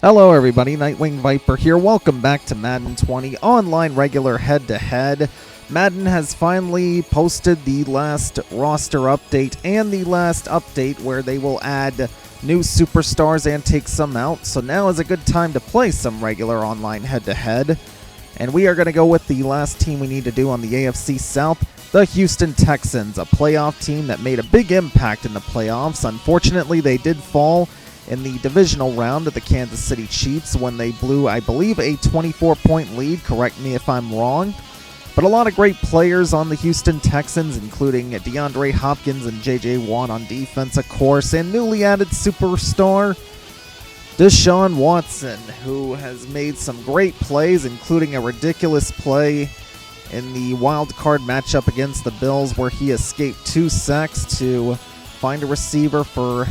Hello everybody, Nightwing Viper here. Welcome back to Madden 20 online regular head-to-head. Madden has finally posted the last roster update and the last update where they will add new superstars and take some out. So now is a good time to play some regular online head-to-head. And we are going to go with the last team we need to do on the AFC South, the Houston Texans, a playoff team that made a big impact in the playoffs. Unfortunately, they did fall in the divisional round of the Kansas City Chiefs when they blew, I believe, a 24-point lead. Correct me if I'm wrong. But a lot of great players on the Houston Texans, including DeAndre Hopkins and J.J. Watt on defense, of course, and newly added superstar Deshaun Watson, who has made some great plays, including a ridiculous play in the wild card matchup against the Bills where he escaped 2 sacks to find a receiver for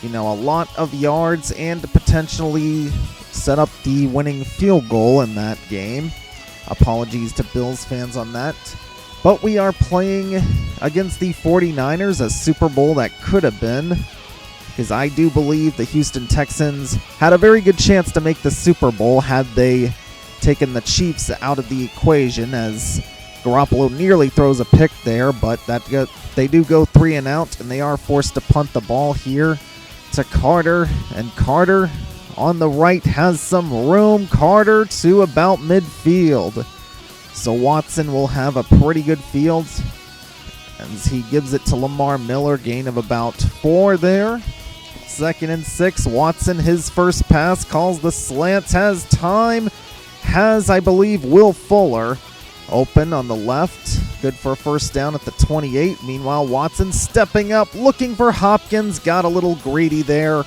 a lot of yards and to potentially set up the winning field goal in that game. Apologies to Bills fans on that. But we are playing against the 49ers, a Super Bowl that could have been, because I do believe the Houston Texans had a very good chance to make the Super Bowl had they taken the Chiefs out of the equation, as Garoppolo nearly throws a pick there, but they do go 3 and out, and they are forced to punt the ball here to Carter, and Carter on the right has some room. Carter to about midfield. So Watson will have a pretty good field as he gives it to Lamar Miller, gain of about 4 there. 2nd and 6. Watson, his first pass, calls the slant, has time, has, I believe, Will Fuller open on the left. Good for a first down at the 28. Meanwhile, Watson stepping up, looking for Hopkins. Got a little greedy there.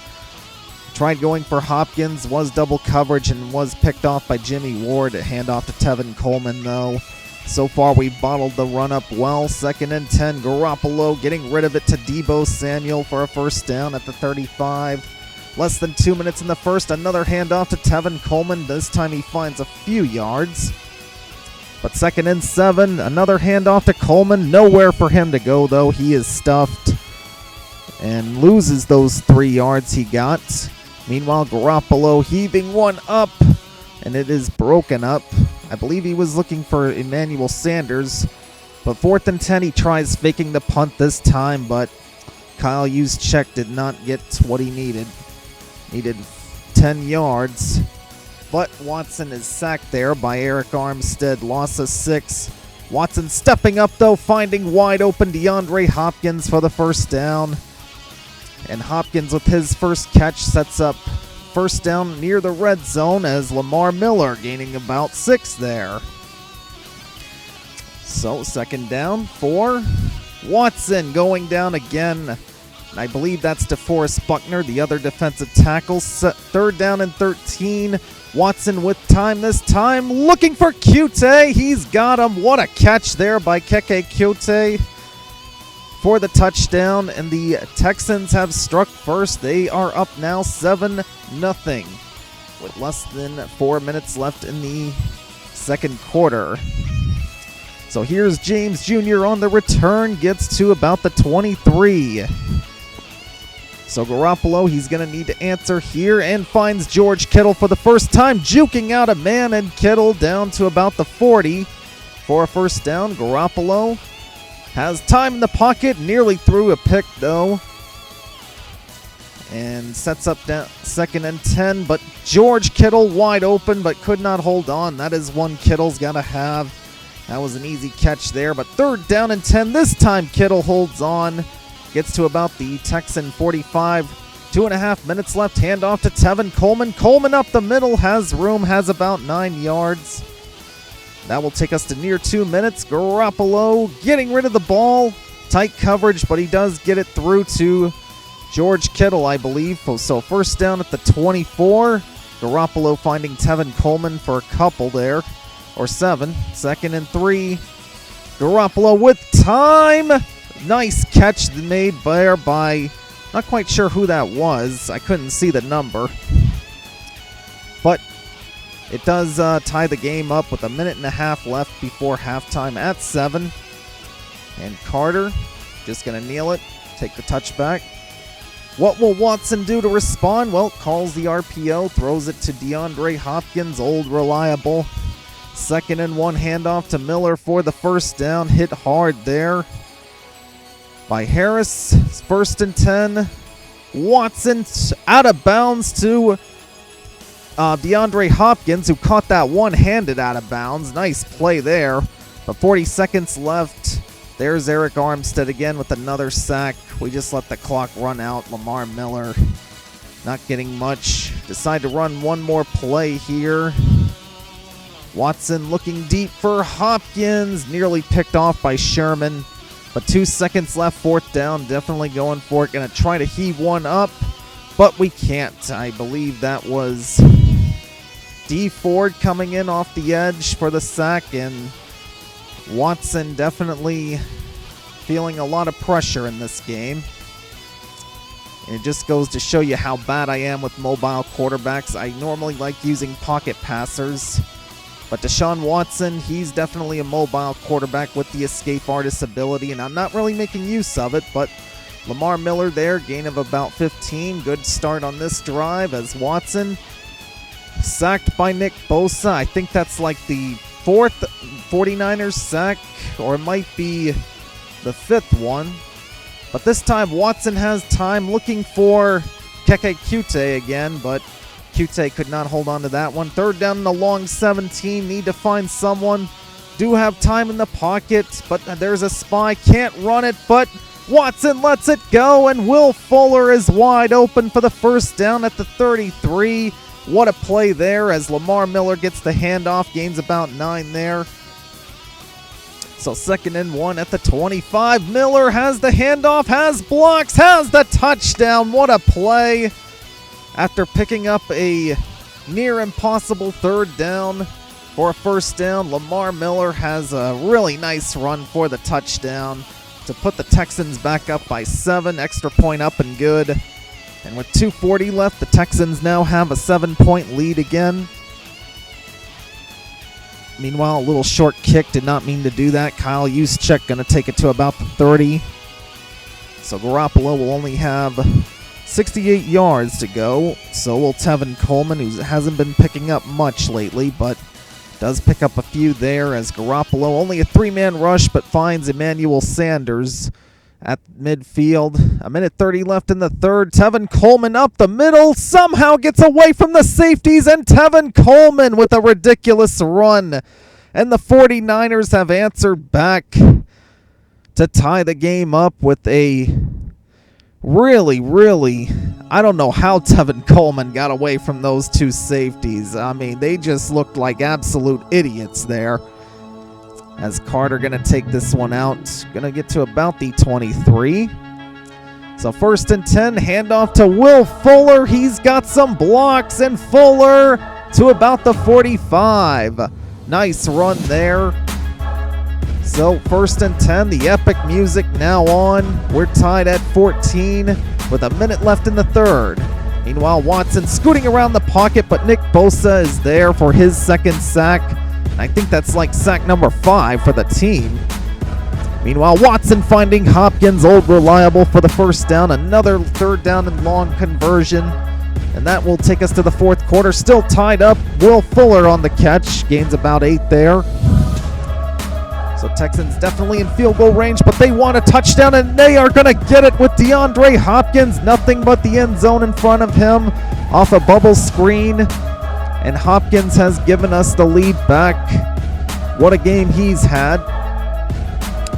Tried going for Hopkins, was double coverage and was picked off by Jimmy Ward. Hand off to Tevin Coleman, though. So far, we've bottled the run up well. 2nd and 10. Garoppolo getting rid of it to Deebo Samuel for a first down at the 35. Less than 2 minutes in the first. Another handoff to Tevin Coleman. This time he finds a few yards. But 2nd and 7, another handoff to Coleman. Nowhere for him to go, though. He is stuffed and loses those 3 yards he got. Meanwhile, Garoppolo heaving one up, and it is broken up. I believe he was looking for Emmanuel Sanders. But 4th and 10, he tries faking the punt this time, but Kyle Juszczyk did not get what he needed. Needed 10 yards. But Watson is sacked there by Eric Armstead. Loss of 6. Watson stepping up, though, finding wide open DeAndre Hopkins for the first down. And Hopkins, with his first catch, sets up first down near the red zone as Lamar Miller gaining about 6 there. So 2nd down for Watson, going down again. I believe that's DeForest Buckner, the other defensive tackle. 3rd down and 13. Watson with time this time, looking for Kute. He's got him. What a catch there by Keke Kute for the touchdown. And the Texans have struck first. They are up now 7-0 with less than 4 minutes left in the second quarter. So here's James Jr. on the return, gets to about the 23. So Garoppolo, he's going to need to answer here and finds George Kittle for the first time, juking out a man, and Kittle down to about the 40 for a first down. Garoppolo has time in the pocket, nearly threw a pick though, and sets up 2nd and 10, but George Kittle wide open but could not hold on. That is one Kittle's got to have. That was an easy catch there, but 3rd down and 10. This time Kittle holds on. Gets to about the Texan 45. 2.5 minutes left. Handoff to Tevin Coleman. Coleman up the middle. Has room. Has about 9 yards. That will take us to near 2 minutes. Garoppolo getting rid of the ball. Tight coverage, but he does get it through to George Kittle, I believe. So first down at the 24. Garoppolo finding Tevin Coleman for a couple there. Or 7. 2nd and 3. Garoppolo with time. Nice catch made there by, not quite sure who that was. I couldn't see the number. But it does tie the game up with 1.5 minutes left before halftime at 7. And Carter just going to kneel it, take the touchback. What will Watson do to respond? Well, calls the RPO, throws it to DeAndre Hopkins, old reliable. 2nd and 1 handoff to Miller for the first down. Hit hard there by Harris. 1st and 10. Watson out of bounds to DeAndre Hopkins, who caught that one-handed out of bounds. Nice play there. But 40 seconds left. There's Eric Armstead again with another sack. We just let the clock run out. Lamar Miller not getting much. Decide to run one more play here. Watson looking deep for Hopkins. Nearly picked off by Sherman. But 2 seconds left, 4th down. Definitely going for it. Going to try to heave one up. But we can't. I believe that was D. Ford coming in off the edge for the sack. And Watson definitely feeling a lot of pressure in this game. And it just goes to show you how bad I am with mobile quarterbacks. I normally like using pocket passers. But Deshaun Watson, he's definitely a mobile quarterback with the escape artist ability, and I'm not really making use of it, but Lamar Miller there, gain of about 15. Good start on this drive as Watson sacked by Nick Bosa. I think that's like the 4th 49ers sack, or it might be the 5th one. But this time Watson has time looking for Keke Kute again, but Kute could not hold on to that one. 3rd down and a long 17. Need to find someone. Do have time in the pocket, but there's a spy. Can't run it, but Watson lets it go, and Will Fuller is wide open for the first down at the 33. What a play there as Lamar Miller gets the handoff. Gains about 9 there. So 2nd and 1 at the 25. Miller has the handoff, has blocks, has the touchdown. What a play. After picking up a near impossible 3rd down for a first down, Lamar Miller has a really nice run for the touchdown to put the Texans back up by 7. Extra point up and good. And with 2:40 left, the Texans now have a 7-point lead again. Meanwhile, a little short kick, did not mean to do that. Kyle Juszczyk going to take it to about the 30. So Garoppolo will only have 68 yards to go. So will Tevin Coleman, who hasn't been picking up much lately, but does pick up a few there as Garoppolo, only a 3-man rush, but finds Emmanuel Sanders at midfield. 1:30 left in the 3rd. Tevin Coleman up the middle, somehow gets away from the safeties, and Tevin Coleman with a ridiculous run. And the 49ers have answered back to tie the game up with a really, I don't know how Tevin Coleman got away from those 2 safeties. I mean, they just looked like absolute idiots there. As Carter going to take this one out. Going to get to about the 23. So 1st and 10, handoff to Will Fuller. He's got some blocks, and Fuller to about the 45. Nice run there. So 1st and 10, the epic music now on. We're tied at 14 with a minute left in the 3rd. Meanwhile, Watson scooting around the pocket, but Nick Bosa is there for his 2nd sack. I think that's like sack number 5 for the team. Meanwhile, Watson finding Hopkins, old reliable for the first down. Another 3rd down and long conversion. And that will take us to the 4th quarter. Still tied up. Will Fuller on the catch. Gains about 8 there. So Texans definitely in field goal range, but they want a touchdown, and they are going to get it with DeAndre Hopkins. Nothing but the end zone in front of him off a bubble screen. And Hopkins has given us the lead back. What a game he's had.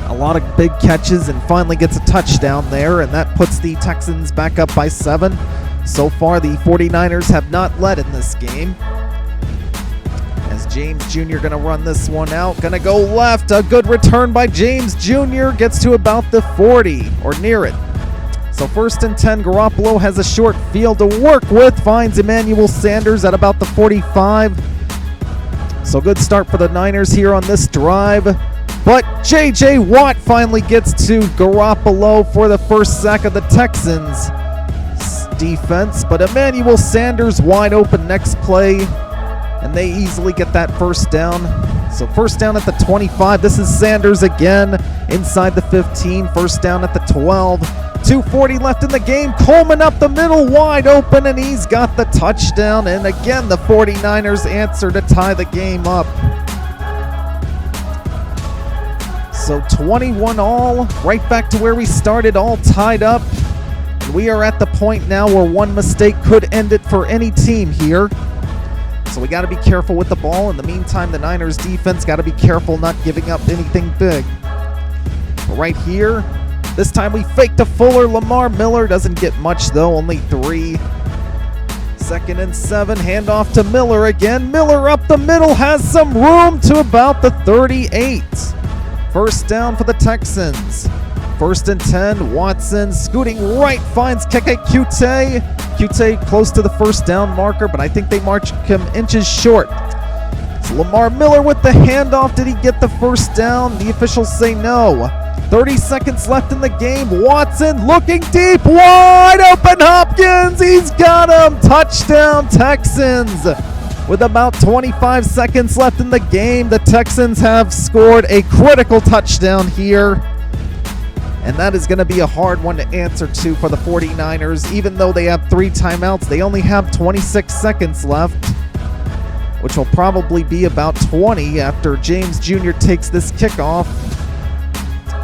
A lot of big catches, and finally gets a touchdown there, and that puts the Texans back up by 7. So far, the 49ers have not led in this game. As James Jr. going to run this one out. Going to go left. A good return by James Jr. Gets to about the 40, or near it. So 1st and 10, Garoppolo has a short field to work with. Finds Emmanuel Sanders at about the 45. So good start for the Niners here on this drive. But J.J. Watt finally gets to Garoppolo for the first sack of the Texans defense. But Emmanuel Sanders wide open next play. and they easily get that first down. So first down at the 25. This is Sanders again inside the 15. First down at the 12. 2:40 left in the game. Coleman up the middle, wide open, and he's got the touchdown. And again, the 49ers answer to tie the game up. So 21 all, right back to where we started, all tied up. And we are at the point now where one mistake could end it for any team here. So we got to be careful with the ball. In the meantime, the Niners defense got to be careful not giving up anything big. But right here, this time we fake to Fuller. Lamar Miller doesn't get much though, only 3. 2nd and 7, handoff to Miller again. Miller up the middle, has some room to about the 38. First down for the Texans. 1st and 10, Watson scooting right, finds Keke Kute. Kute close to the first down marker, but I think they march him inches short. So Lamar Miller with the handoff. Did he get the first down? The officials say no. 30 seconds left in the game. Watson looking deep, wide open. Hopkins, he's got him. Touchdown Texans. With about 25 seconds left in the game, the Texans have scored a critical touchdown here. And that is going to be a hard one to answer to for the 49ers. Even though they have 3 timeouts, they only have 26 seconds left, which will probably be about 20 after James Jr. takes this kickoff.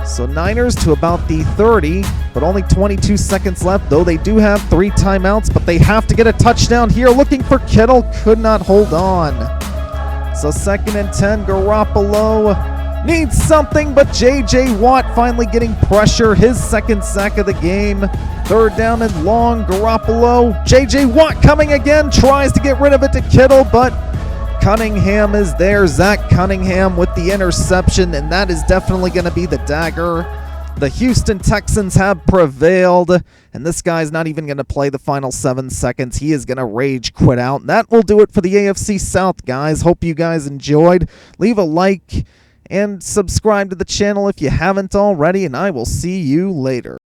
So Niners to about the 30, but only 22 seconds left, though they do have 3 timeouts, but they have to get a touchdown here. Looking for Kittle, could not hold on. So 2nd and 10, Garoppolo needs something, but J.J. Watt finally getting pressure, his 2nd sack of the game. 3rd down and long, Garoppolo. J.J. Watt coming again, tries to get rid of it to Kittle, but Cunningham is there. Zach Cunningham with the interception, and that is definitely going to be the dagger. The Houston Texans have prevailed, and this guy's not even going to play the final 7 seconds. He is going to rage quit out. And that will do it for the AFC South, guys. Hope you guys enjoyed. Leave a like and subscribe to the channel if you haven't already, and I will see you later.